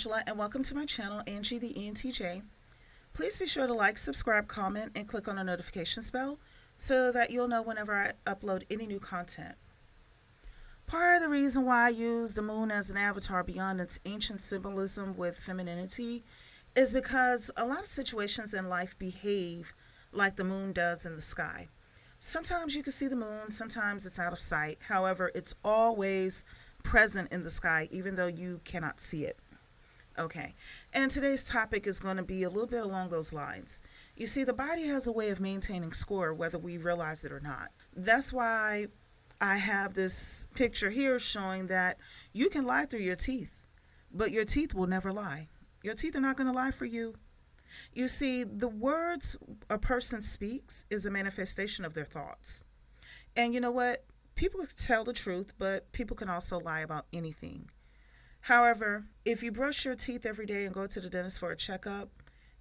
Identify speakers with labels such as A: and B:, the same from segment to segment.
A: Angela, and welcome to my channel, Angie the ENTJ. Please be sure to like, subscribe, comment, and click on the notifications bell so that you'll know whenever I upload any new content. Part of the reason why I use the moon as an avatar beyond its ancient symbolism with femininity is because a lot of situations in life behave like the moon does in the sky. Sometimes you can see the moon, sometimes it's out of sight. However, it's always present in the sky, even though you cannot see it. Okay, and today's topic is going to be a little bit along those lines. You see, the body has a way of maintaining score whether we realize it or not. That's why I have this picture here showing that you can lie through your teeth, but your teeth will never lie. Your teeth are not going to lie for you. You see, the words a person speaks is a manifestation of their thoughts. And you know what? People can tell the truth, but people can also lie about anything. However, if you brush your teeth every day and go to the dentist for a checkup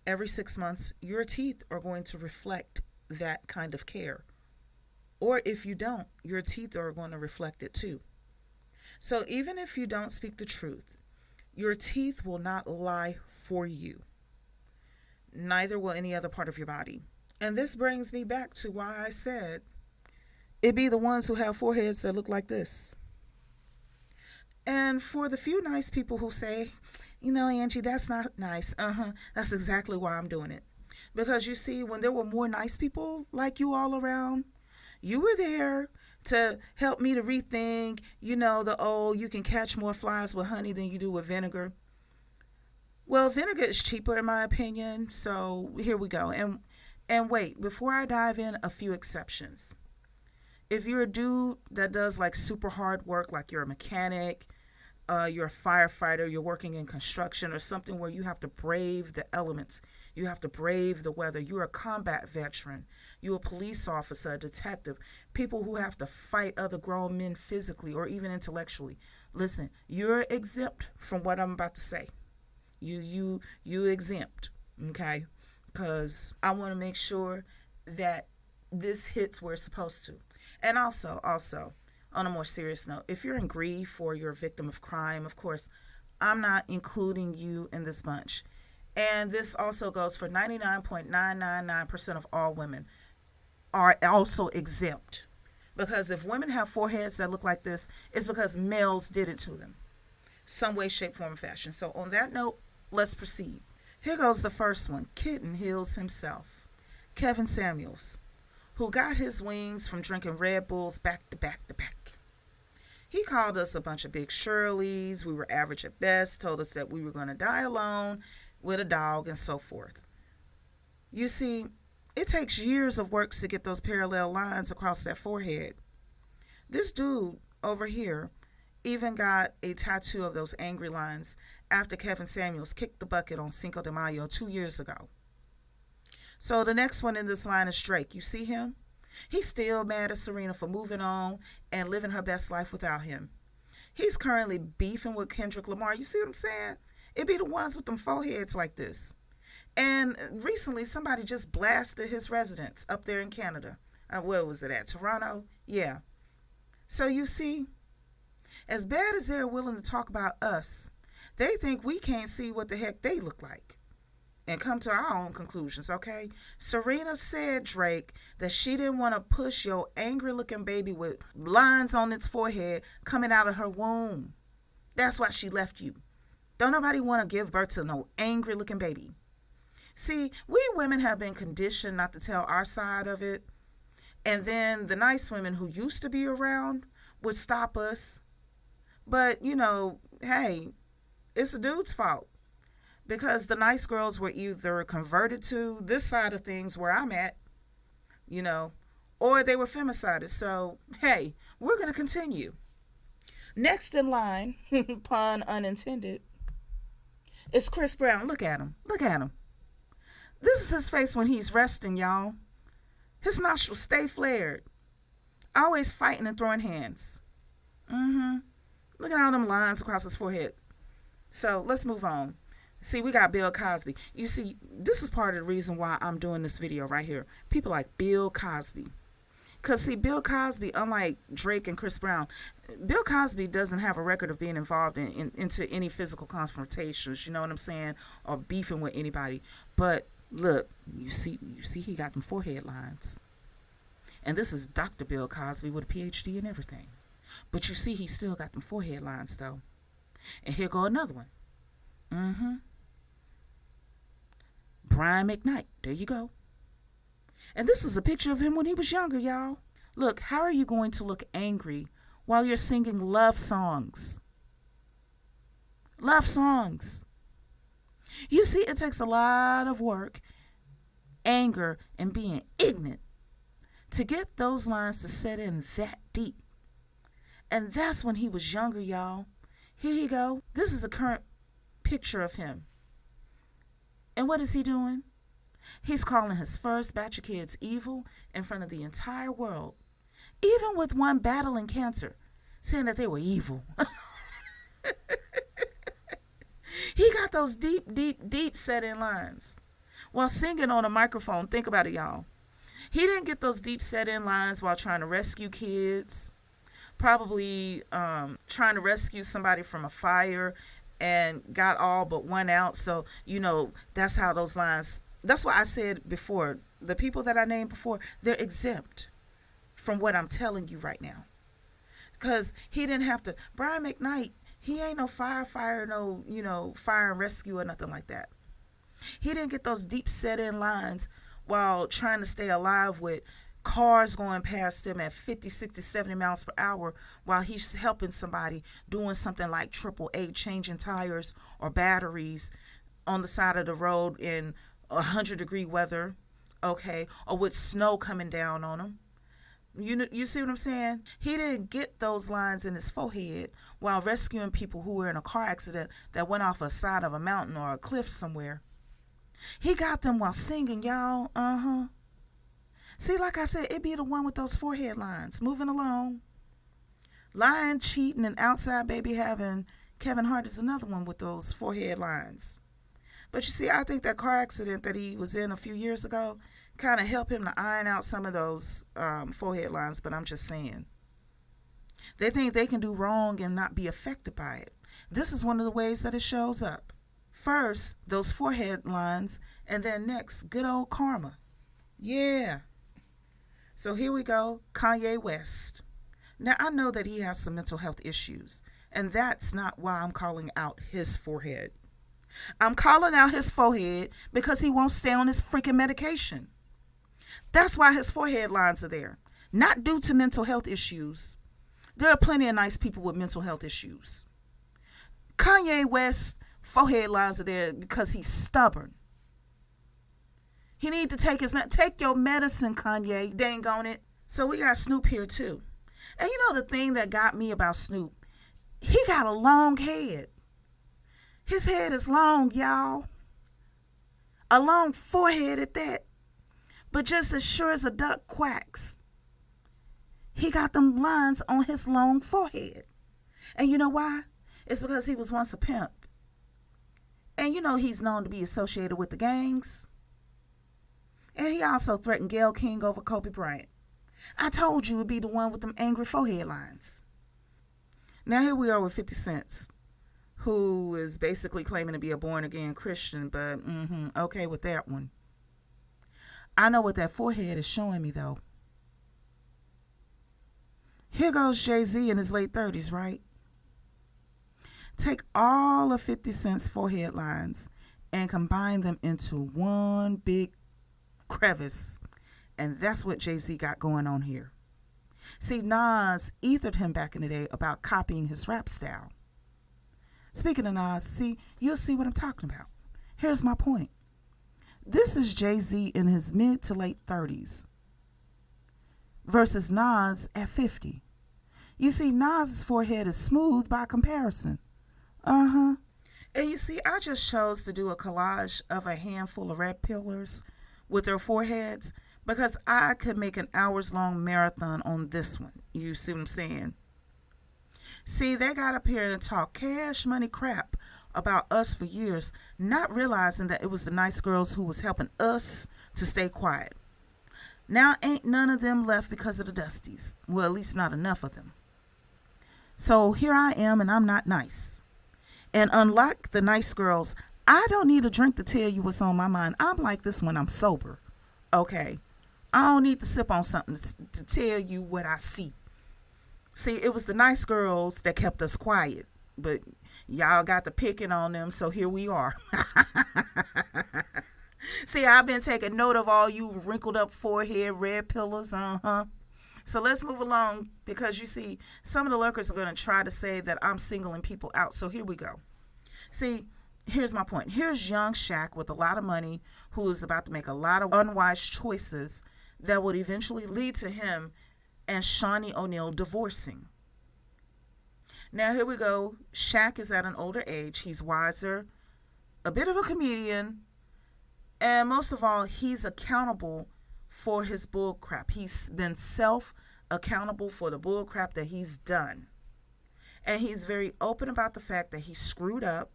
A: every 6 months, your teeth are going to reflect that kind of care. Or if you don't, your teeth are going to reflect it too. So even if you don't speak the truth, your teeth will not lie for you. Neither will any other part of your body. And this brings me back to why I said it be the ones who have foreheads that look like this. And for the few nice people who say, you know, Angie, that's not nice. That's exactly why I'm doing it. Because you see, when there were more nice people like you all around, you were there to help me to rethink, you know, you can catch more flies with honey than you do with vinegar. Well, vinegar is cheaper in my opinion, so here we go. And wait, before I dive in, a few exceptions. If you're a dude that does like super hard work, like you're a mechanic, you're a firefighter, you're working in construction or something where you have to brave the elements, you have to brave the weather, you're a combat veteran, you're a police officer, a detective, people who have to fight other grown men physically or even intellectually. Listen, you're exempt from what I'm about to say. You exempt, okay? Because I want to make sure that this hits where it's supposed to. And also, on a more serious note, if you're in grief or you're a victim of crime, of course, I'm not including you in this bunch. And this also goes for 99.999% of all women are also exempt. Because if women have foreheads that look like this, it's because males did it to them. Some way, shape, form, fashion. So on that note, let's proceed. Here goes the first one. Kitten Hills himself, Kevin Samuels, who got his wings from drinking Red Bulls back to back to back. He called us a bunch of big Shirleys. We were average at best, told us that we were going to die alone with a dog and so forth. You see, it takes years of work to get those parallel lines across that forehead. This dude over here even got a tattoo of those angry lines after Kevin Samuels kicked the bucket on Cinco de Mayo 2 years ago. So the next one in this line is Drake. You see him? He's still mad at Serena for moving on and living her best life without him. He's currently beefing with Kendrick Lamar. You see what I'm saying? It be the ones with them foreheads like this. And recently somebody just blasted his residence up there in Canada. Where was it at? Toronto? Yeah. So you see, as bad as they're willing to talk about us, they think we can't see what the heck they look like and come to our own conclusions, okay? Serena said, Drake, that she didn't want to push your angry-looking baby with lines on its forehead coming out of her womb. That's why she left you. Don't nobody want to give birth to no angry-looking baby. See, we women have been conditioned not to tell our side of it, and then the nice women who used to be around would stop us. But, you know, hey, it's the dude's fault. Because the nice girls were either converted to this side of things where I'm at, you know, or they were femicided. So, hey, we're going to continue. Next in line, pun unintended, is Chris Brown. Look at him. Look at him. This is his face when he's resting, y'all. His nostrils stay flared. Always fighting and throwing hands. Look at all them lines across his forehead. So, let's move on. See, we got Bill Cosby. You see, this is part of the reason why I'm doing this video right here. People like Bill Cosby. Because, see, Bill Cosby, unlike Drake and Chris Brown, Bill Cosby doesn't have a record of being involved into any physical confrontations, you know what I'm saying, or beefing with anybody. But look, you see he got them forehead lines. And this is Dr. Bill Cosby with a PhD and everything. But you see he still got them forehead lines, though. And here go another one. Brian McKnight. There you go. And this is a picture of him when he was younger, y'all. Look, how are you going to look angry while you're singing love songs? Love songs. You see, it takes a lot of work, anger, and being ignorant to get those lines to set in that deep. And that's when he was younger, y'all. Here you go. This is a current picture of him. And what is he doing? He's calling his first batch of kids evil in front of the entire world, even with one battling cancer, saying that they were evil. He got those deep, deep, deep set-in lines while singing on a microphone. Think about it, y'all. He didn't get those deep set-in lines while trying to rescue kids, probably trying to rescue somebody from a fire and got all but one out. So, that's how those lines... That's why I said before, the people that I named before, they're exempt from what I'm telling you right now. Because he didn't have to. Brian McKnight, he ain't no firefighter, no, fire and rescue or nothing like that. He didn't get those deep set-in lines while trying to stay alive with cars going past him at 50, 60, 70 miles per hour while he's helping somebody doing something like AAA, changing tires or batteries on the side of the road in 100-degree weather, okay, or with snow coming down on him. You see what I'm saying? He didn't get those lines in his forehead while rescuing people who were in a car accident that went off a side of a mountain or a cliff somewhere. He got them while singing, y'all. See, like I said, it be the one with those forehead lines. Moving along. Lying, cheating, and outside baby having Kevin Hart is another one with those forehead lines. But you see, I think that car accident that he was in a few years ago kind of helped him to iron out some of those forehead lines. But I'm just saying, they think they can do wrong and not be affected by it. This is one of the ways that it shows up. First, those forehead lines, and then next, good old karma. Yeah. So here we go, Kanye West. Now, I know that he has some mental health issues, and that's not why I'm calling out his forehead. I'm calling out his forehead because he won't stay on his freaking medication. That's why his forehead lines are there. Not due to mental health issues. There are plenty of nice people with mental health issues. Kanye West forehead lines are there because he's stubborn. He need to take your medicine, Kanye. Dang on it. So we got Snoop here too. And the thing that got me about Snoop, he got a long head. His head is long, y'all. A long forehead at that. But just as sure as a duck quacks, he got them lines on his long forehead. And you know why? It's because he was once a pimp. And he's known to be associated with the gangs. And he also threatened Gayle King over Kobe Bryant. I told you it would be the one with them angry forehead lines. Now here we are with 50 Cent, who is basically claiming to be a born-again Christian, but okay with that one. I know what that forehead is showing me, though. Here goes Jay-Z in his late 30s, right? Take all of 50 Cent's forehead lines and combine them into one big crevice, and that's what Jay-Z got going on here. See, Nas ethered him back in the day about copying his rap style. Speaking of Nas, see, you'll see what I'm talking about. Here's my point. This is Jay-Z in his mid to late 30s versus Nas at 50. You see, Nas's forehead is smooth by comparison. And you see, I just chose to do a collage of a handful of red pillars with their foreheads because I could make an hours-long marathon on this one. You see what I'm saying? See, they got up here and talked cash money crap about us for years, not realizing that it was the nice girls who was helping us to stay quiet. Now ain't none of them left because of the Dusties. Well, at least not enough of them. So here I am, and I'm not nice. And unlike the nice girls, I don't need a drink to tell you what's on my mind. I'm like this when I'm sober. Okay. I don't need to sip on something to tell you what I see. See, it was the nice girls that kept us quiet. But y'all got the picking on them, so here we are. See, I've been taking note of all you wrinkled up forehead, red pillars. So let's move along, because you see, some of the lurkers are going to try to say that I'm singling people out. So here we go. See, here's my point. Here's young Shaq with a lot of money who is about to make a lot of unwise choices that would eventually lead to him and Shawnee O'Neal divorcing. Now here we go. Shaq is at an older age. He's wiser, a bit of a comedian, and most of all, he's accountable for his bull crap. He's been self-accountable for the bull crap that he's done. And he's very open about the fact that he screwed up,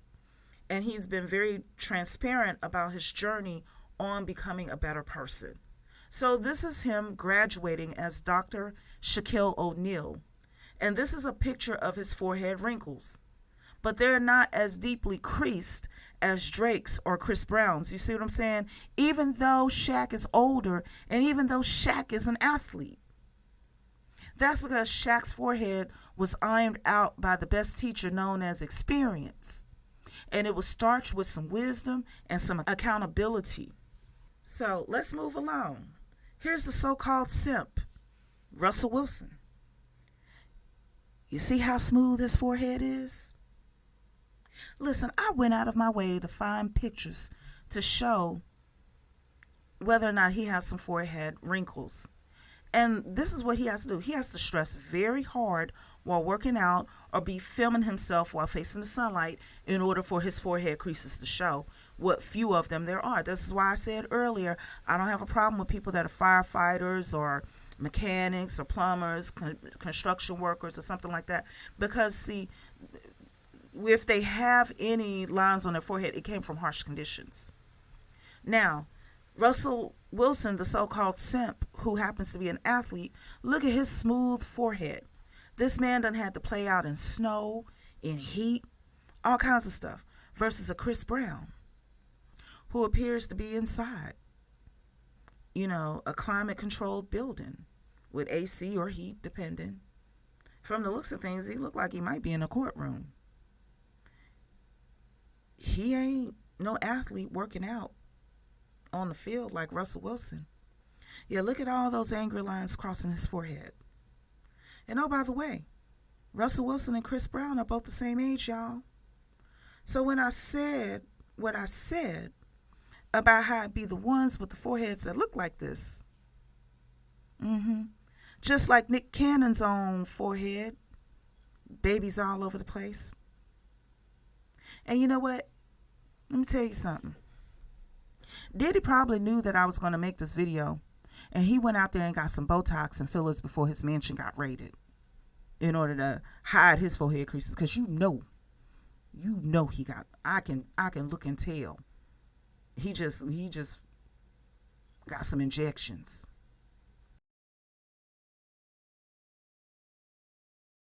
A: and he's been very transparent about his journey on becoming a better person. So this is him graduating as Dr. Shaquille O'Neal. And this is a picture of his forehead wrinkles. But they're not as deeply creased as Drake's or Chris Brown's. You see what I'm saying? Even though Shaq is older, and even though Shaq is an athlete. That's because Shaq's forehead was ironed out by the best teacher known as experience. And it was starched with some wisdom and some accountability. So let's move along. Here's the so-called simp, Russell Wilson. You see how smooth his forehead is? Listen, I went out of my way to find pictures to show whether or not he has some forehead wrinkles. And this is what he has to do. He has to stress very hard while working out or be filming himself while facing the sunlight in order for his forehead creases to show, what few of them there are. This is why I said earlier, I don't have a problem with people that are firefighters or mechanics or plumbers, construction workers or something like that. Because, see, if they have any lines on their forehead, it came from harsh conditions. Now, Russell Wilson, the so-called simp, who happens to be an athlete, look at his smooth forehead. This man done had to play out in snow, in heat, all kinds of stuff, versus a Chris Brown, who appears to be inside, a climate-controlled building with AC or heat, depending. From the looks of things, he looked like he might be in a courtroom. He ain't no athlete working out on the field like Russell Wilson. Yeah, look at all those angry lines crossing his forehead. And oh, by the way, Russell Wilson and Chris Brown are both the same age, y'all. So when I said what I said about how it'd be the ones with the foreheads that look like this, just like Nick Cannon's own forehead, babies all over the place. And you know what? Let me tell you something. Diddy probably knew that I was going to make this video, and he went out there and got some Botox and fillers before his mansion got raided in order to hide his forehead creases, because he got, I can look and tell. He just got some injections.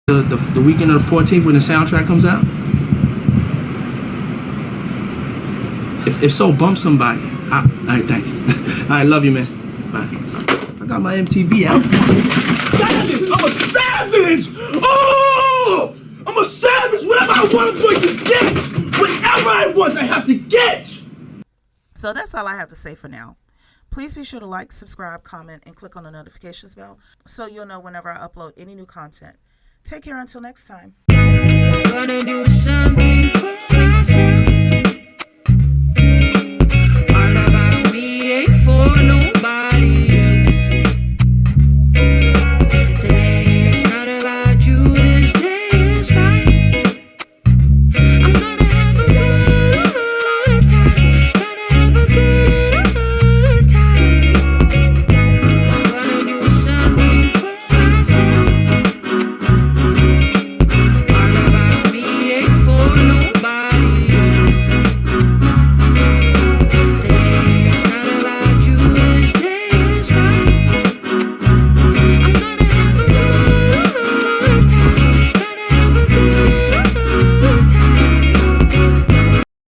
B: The weekend of the 14th when the soundtrack comes out? If so, bump somebody. All right, thanks. All right, love you, man. Bye. I got my MTV out. I'm a savage! Oh! I'm a savage! Whatever I want, I'm going to get! Whatever I want, I have to get!
A: So that's all I have to say for now. Please be sure to like, subscribe, comment, and click on the notifications bell so you'll know whenever I upload any new content. Take care until next time. Gonna do something for myself.